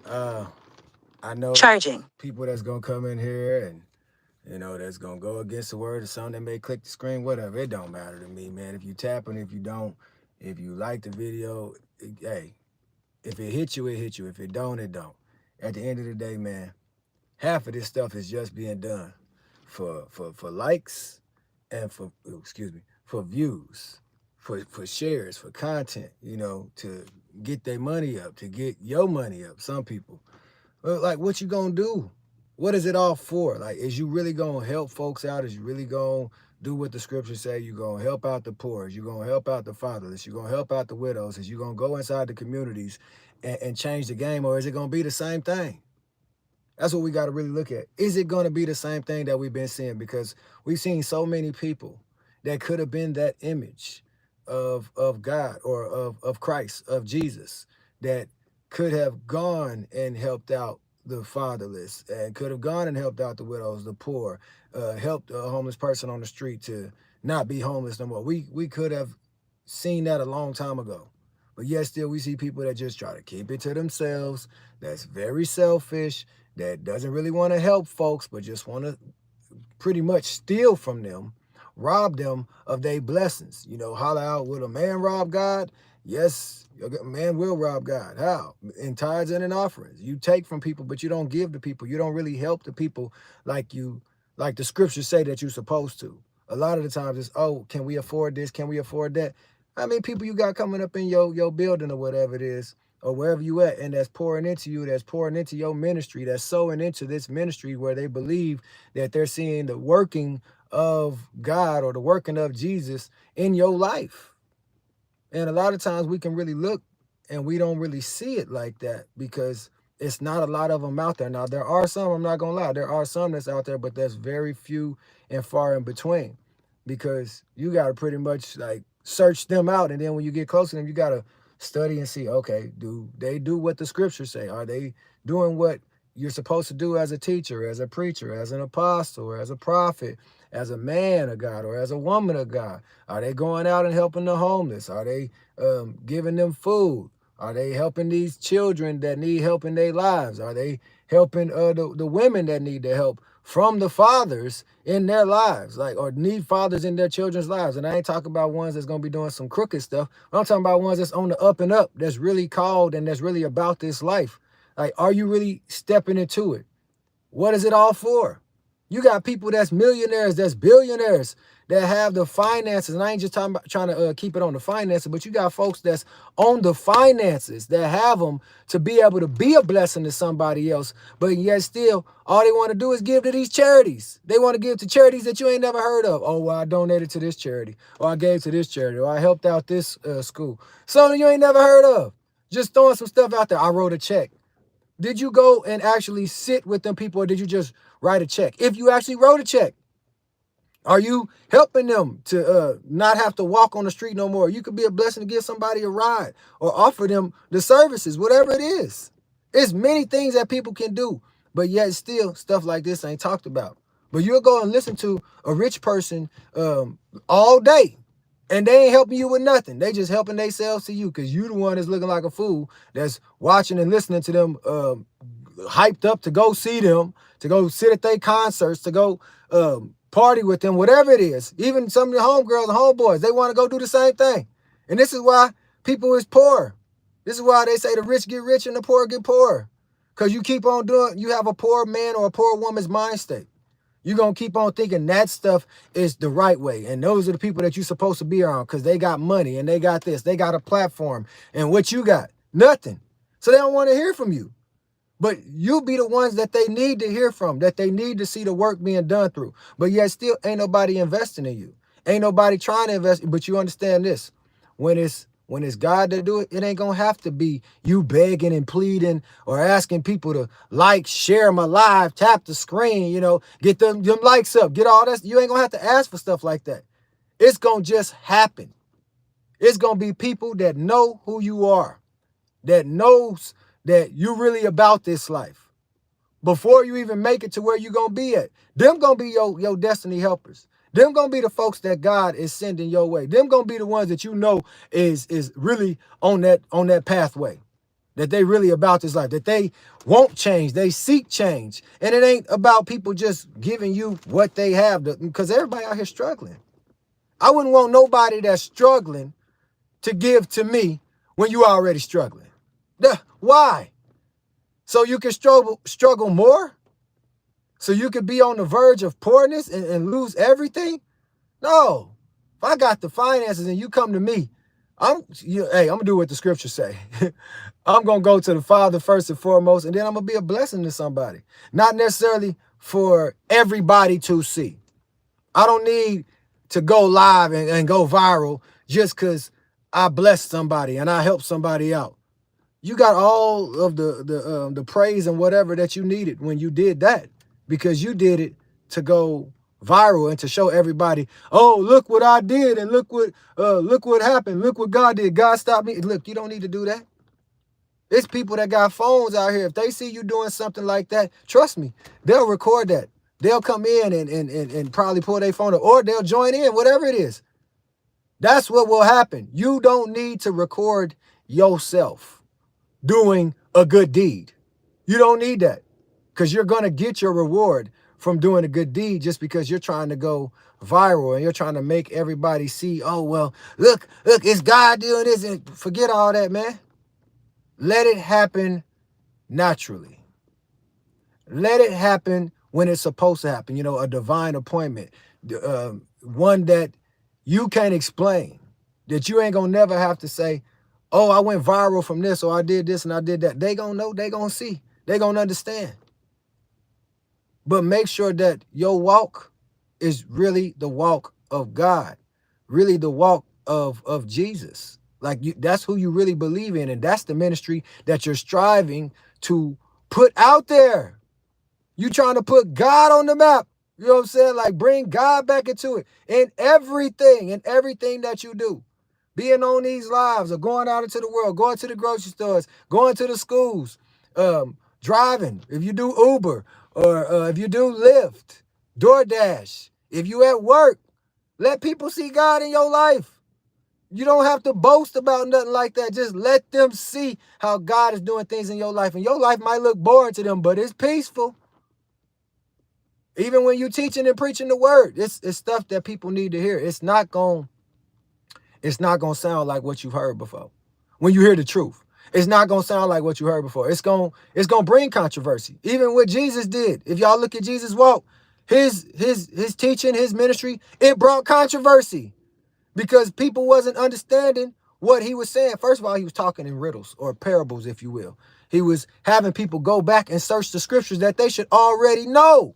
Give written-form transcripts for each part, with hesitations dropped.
I know Charging. people that's gonna come in here and that's gonna go against the word or something that may click the screen, whatever. It don't matter to me, man. If you tap and if you don't, if you like the video, hey, if it hit you, it hit you. If it don't, it don't. At the end of the day, man, half of this stuff is just being done for likes and for views, for shares, for content, to get their money up, to get your money up. Some people. Well, like, what you gonna do? What is it all for? Like, is you really gonna help folks out? Is you really gonna do what the scriptures say? You gonna help out the poor? Is you gonna help out the fatherless? You gonna help out the widows? Is you gonna go inside the communities and change the game, or is it gonna be the same thing? That's what we got to really look at. Is it going to be the same thing that we've been seeing? Because we've seen so many people that could have been that image of God or of Christ, of Jesus, that could have gone and helped out the fatherless and could have gone and helped out the widows, the poor, helped a homeless person on the street to not be homeless no more. We could have seen that a long time ago. But yet still we see people that just try to keep it to themselves, that's very selfish, that doesn't really want to help folks, but just want to pretty much steal from them, rob them of their blessings. Holler out, will a man rob God? Yes, a man will rob God. How? In tithes and in offerings. You take from people, but you don't give to people. You don't really help the people like the scriptures say that you're supposed to. A lot of the times it's, oh, can we afford this? Can we afford that? I mean, people you got coming up in your building or whatever it is, or wherever you at, and that's pouring into you, that's pouring into your ministry, that's sowing into this ministry where they believe that they're seeing the working of God or the working of Jesus in your life. And a lot of times we can really look and we don't really see it like that because it's not a lot of them out there. Now, there are some, I'm not going to lie, there are some that's out there, but there's very few and far in between because you got to pretty much like search them out. And then when you get close to them, you got to study and see, okay, do they do what the scriptures say? Are they doing what you're supposed to do as a teacher, as a preacher, as an apostle, or as a prophet, as a man of God, or as a woman of God? Are they going out and helping the homeless? Are they giving them food? Are they helping these children that need help in their lives? Are they helping the women that need the help from the fathers in their lives, like, or need fathers in their children's lives? And I ain't talking about ones that's gonna be doing some crooked stuff. I'm talking about ones that's on the up and up, that's really called and that's really about this life. Like, are you really stepping into it? What is it all for? You got people that's millionaires, that's billionaires, that have the finances. And I ain't just talking about trying to keep it on the finances, but you got folks that's on the finances that have them to be able to be a blessing to somebody else. But yet still, all they want to do is give to these charities. They want to give to charities that you ain't never heard of. Oh, well, I donated to this charity, or I gave to this charity, or I helped out this school. Something you ain't never heard of. Just throwing some stuff out there. I wrote a check. Did you go and actually sit with them people, or did you just write a check? If you actually wrote a check, are you helping them to not have to walk on the street no more? You could be a blessing to give somebody a ride or offer them the services, whatever it is. It's many things that people can do, but yet still stuff like this ain't talked about. But you'll go and listen to a rich person all day, and they ain't helping you with nothing. They just helping themselves to you because you the one that's looking like a fool that's watching and listening to them hyped up to go see them, to go sit at their concerts, to go party with them, whatever it is. Even some of the homegirls and homeboys, they want to go do the same thing. And this is why people is poor. This is why they say the rich get rich and the poor get poor. Because you keep on doing, you have a poor man or a poor woman's mind state. You're going to keep on thinking that stuff is the right way. And those are the people that you're supposed to be around because they got money and they got this. They got a platform. And what you got? Nothing. So they don't want to hear from you. But you be the ones that they need to hear from, that they need to see the work being done through. But yet still ain't nobody investing in you. Ain't nobody trying to invest. But you understand this. When it's God that do it, it ain't gonna have to be you begging and pleading or asking people to like, share my live, tap the screen, get them likes up, get all that. You ain't gonna have to ask for stuff like that. It's gonna just happen. It's gonna be people that know who you are, that knows that you really about this life. Before you even make it to where you gonna be at, them gonna be your destiny helpers. Them gonna be the folks that God is sending your way. Them gonna be the ones that you know is really on that pathway. that they really about this life, that they won't change, they seek change. And it ain't about people just giving you what they have, because everybody out here struggling. I wouldn't want nobody that's struggling to give to me when you already struggling. Why? So you can struggle more? So you could be on the verge of poorness and lose everything? No. If I got the finances and you come to me, I'm gonna do what the scriptures say. I'm gonna go to the Father first and foremost, and then I'm gonna be a blessing to somebody. Not necessarily for everybody to see. I don't need to go live and go viral just because I blessed somebody and I helped somebody out. You got all of the praise and whatever that you needed when you did that, because you did it to go viral and to show everybody, oh, look what I did, and look what happened. Look what God did. God stopped me. Look, you don't need to do that. It's people that got phones out here. If they see you doing something like that, trust me, they'll record that. They'll come in and probably pull their phone up, or they'll join in, whatever it is. That's what will happen. You don't need to record yourself doing a good deed. You don't need that, because you're going to get your reward from doing a good deed just because you're trying to go viral and you're trying to make everybody see, oh, well, look, it's God doing this, and forget all that, man. Let it happen naturally. Let it happen when it's supposed to happen. You know, a divine appointment, one that you can't explain, that you ain't gonna never have to say, oh, I went viral from this, or I did this and I did that. They gonna know, they gonna see, they gonna understand. But make sure that your walk is really the walk of God, really the walk of Jesus. Like, that's who you really believe in, and that's the ministry that you're striving to put out there. You trying to put God on the map. You know what I'm saying? Like, bring God back into it in everything that you do. Being on these lives, or going out into the world, going to the grocery stores, going to the schools, driving, if you do Uber, or if you do Lyft, DoorDash, if you at work, let people see God in your life. You don't have to boast about nothing like that. Just let them see how God is doing things in your life. And your life might look boring to them, but it's peaceful. Even when you're teaching and preaching the word, it's stuff that people need to hear. It's not gonna sound like what you've heard before. When you hear the truth, it's not gonna sound like what you heard before. It's gonna bring controversy. Even what Jesus did. If y'all look at Jesus' walk, his teaching, his ministry, it brought controversy, because people wasn't understanding what he was saying. First of all, he was talking in riddles, or parables, if you will. He was having people go back and search the scriptures that they should already know.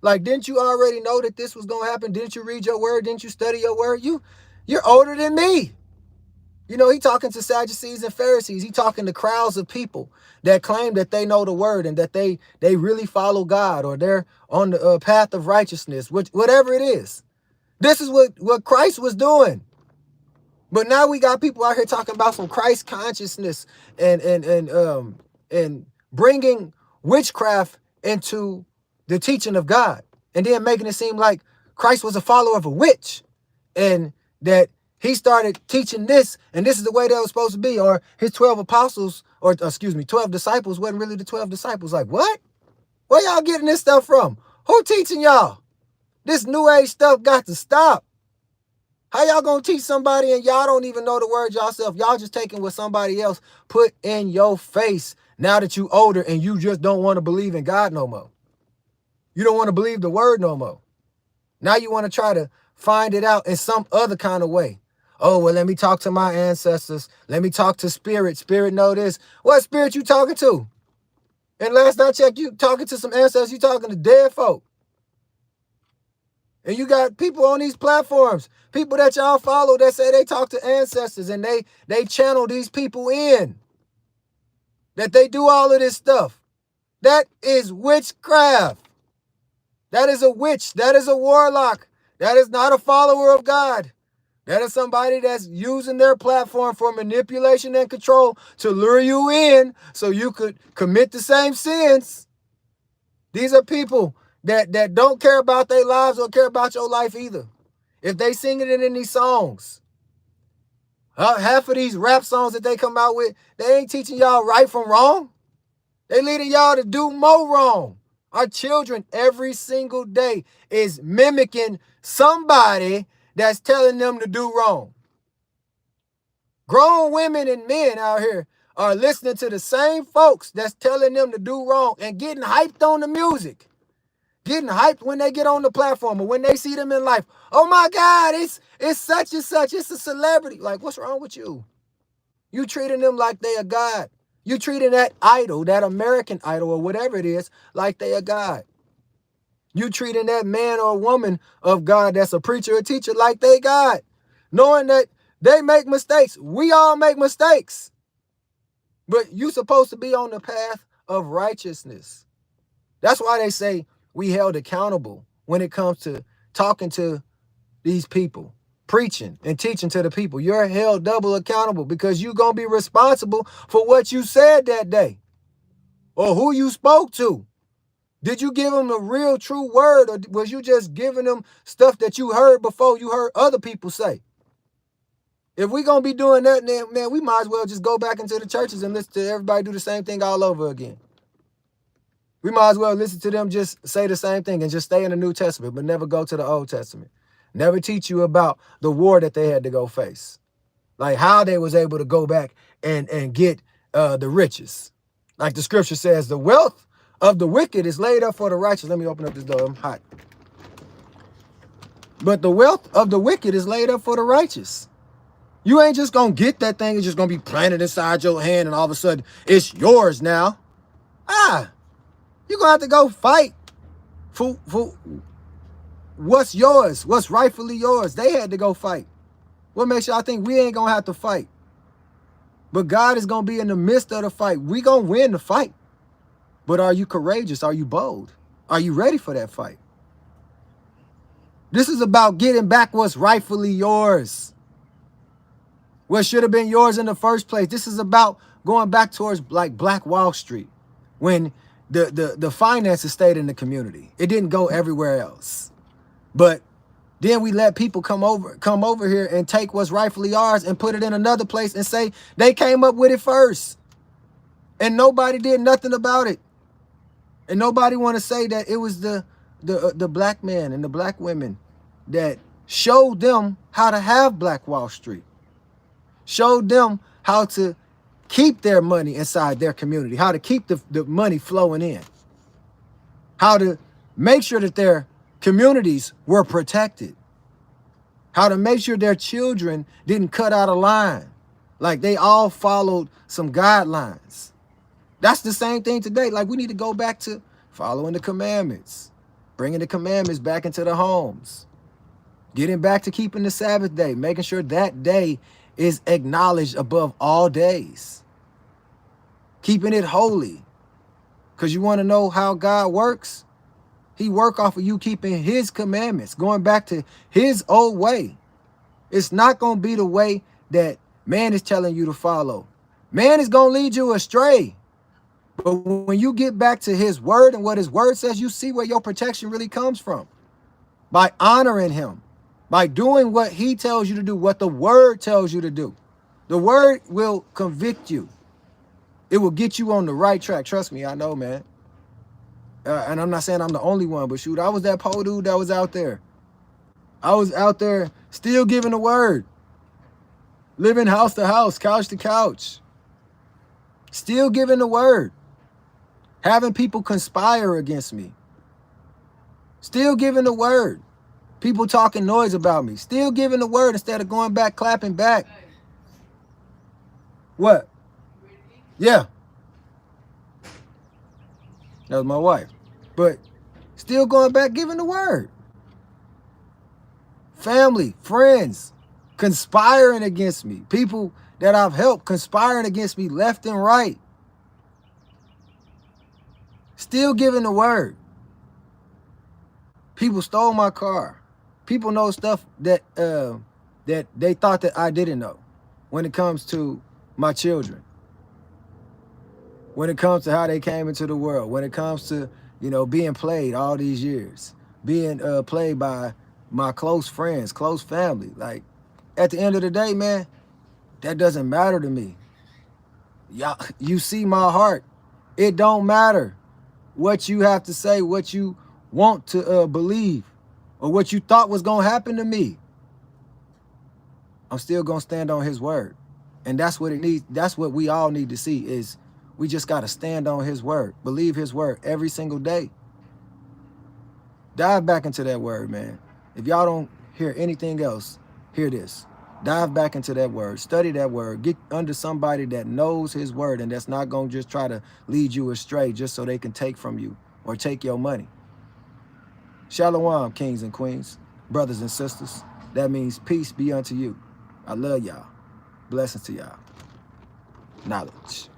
Like, didn't you already know that this was going to happen? Didn't you read your word? Didn't you study your word? You're older than me. You know, he talking to Sadducees and Pharisees. He talking to crowds of people that claim that they know the word and that they really follow God, or they're on the path of righteousness, whatever it is. This is what Christ was doing. But now we got people out here talking about some Christ consciousness and bringing witchcraft into the teaching of God, and then making it seem like Christ was a follower of a witch, and that he started teaching this, and this is the way that was supposed to be, or his 12 apostles, or 12 disciples wasn't really the 12 disciples. Like, what? Where y'all getting this stuff from? Who teaching y'all? This new age stuff got to stop. How y'all gonna teach somebody and y'all don't even know the word yourself? Y'all just taking what somebody else put in your face now that you older, and you just don't want to believe in God no more. You don't want to believe the word no more. Now you want to try to find it out in some other kind of way. Oh, well, let me talk to my ancestors. Let me talk to spirit. Spirit know this. What spirit you talking to? And last I checked, you talking to some ancestors. You talking to dead folk. And you got people on these platforms, people that y'all follow, that say they talk to ancestors, and they channel these people in, that they do all of this stuff. That is witchcraft. That is a witch. That is a warlock. That is not a follower of God. That is somebody that's using their platform for manipulation and control to lure you in so you could commit the same sins. These are people that don't care about their lives or care about your life either. If they singing it in these songs, Half of these rap songs that they come out with, they ain't teaching y'all right from wrong. They leading y'all to do more wrong. Our children every single day is mimicking somebody that's telling them to do wrong. Grown women and men out here are listening to the same folks that's telling them to do wrong and getting hyped on the music. Getting hyped when they get on the platform or when they see them in life. Oh my God, it's such and such. It's a celebrity. Like, what's wrong with you? You treating them like they a god. You treating that idol, that American idol or whatever it is, like they a god. You treating that man or woman of God that's a preacher or teacher like they God. Knowing that they make mistakes. We all make mistakes. But you supposed to be on the path of righteousness. That's why they say we held accountable when it comes to talking to these people, preaching and teaching to the people. You're held double accountable because you're going to be responsible for what you said that day or who you spoke to. Did you give them a real true word, or was you just giving them stuff that you heard before you heard other people say? If we're going to be doing that, then, man, we might as well just go back into the churches and listen to everybody do the same thing all over again. We might as well listen to them just say the same thing and just stay in the New Testament, but never go to the Old Testament. Never teach you about the war that they had to go face. Like how they was able to go back and get the riches. Like the scripture says, the wealth of the wicked is laid up for the righteous. Let me open up this door. I'm hot. But the wealth of the wicked is laid up for the righteous. You ain't just going to get that thing. It's just going to be planted inside your hand and all of a sudden it's yours now. You're going to have to go fight for what's yours, what's rightfully yours. They had to go fight. What makes y'all think we ain't going to have to fight? But God is going to be in the midst of the fight. We going to win the fight. But are you courageous? Are you bold? Are you ready for that fight? This is about getting back what's rightfully yours. What should have been yours in the first place. This is about going back towards like Black Wall Street when the finances stayed in the community. It didn't go everywhere else. But then we let people come over here and take what's rightfully ours and put it in another place and say they came up with it first. And nobody did nothing about it. And nobody want to say that it was the black men and the black women that showed them how to have Black Wall Street. Showed them how to keep their money inside their community, how to keep the money flowing in, how to make sure that their communities were protected, how to make sure their children didn't cut out of line, like they all followed some guidelines. That's the same thing today. Like we need to go back to following the commandments, bringing the commandments back into the homes, getting back to keeping the Sabbath day, making sure that day is acknowledged above all days, keeping it holy. Because you want to know how God works? He work off of you keeping his commandments, going back to his old way. It's not going to be the way that man is telling you to follow. Man is going to lead you astray. But when you get back to his word and what his word says, you see where your protection really comes from. By honoring him, by doing what he tells you to do, what the word tells you to do. The word will convict you. It will get you on the right track. Trust me, I know, man. And I'm not saying I'm the only one, but shoot, I was that poor dude that was out there. I was out there still giving the word. Living house to house, couch to couch. Still giving the word. Having people conspire against me. Still giving the word. People talking noise about me. Still giving the word instead of going back, clapping back. What? Yeah. That was my wife. But still going back, giving the word. Family, friends, conspiring against me. People that I've helped conspiring against me left and right. Still giving the word. People stole my car. People know stuff that that they thought that I didn't know when it comes to my children. When it comes to how they came into the world. When it comes to, you know, being played all these years. Being played by my close friends, close family. Like, at the end of the day, man, That doesn't matter to me. Y'all, you see my heart. It don't matter what you have to say, what you want to believe, or what you thought was going to happen to me. I'm still going to stand on his word. And that's what it needs. That's what we all need to see is we just got to stand on his word. Believe his word every single day. Dive back into that word, man. If y'all don't hear anything else, hear this. Dive back into that word. Study that word. Get under somebody that knows his word and that's not going to just try to lead you astray just so they can take from you or take your money. Shalom, kings and queens, brothers and sisters. That means peace be unto you. I love y'all. Blessings to y'all. Knowledge.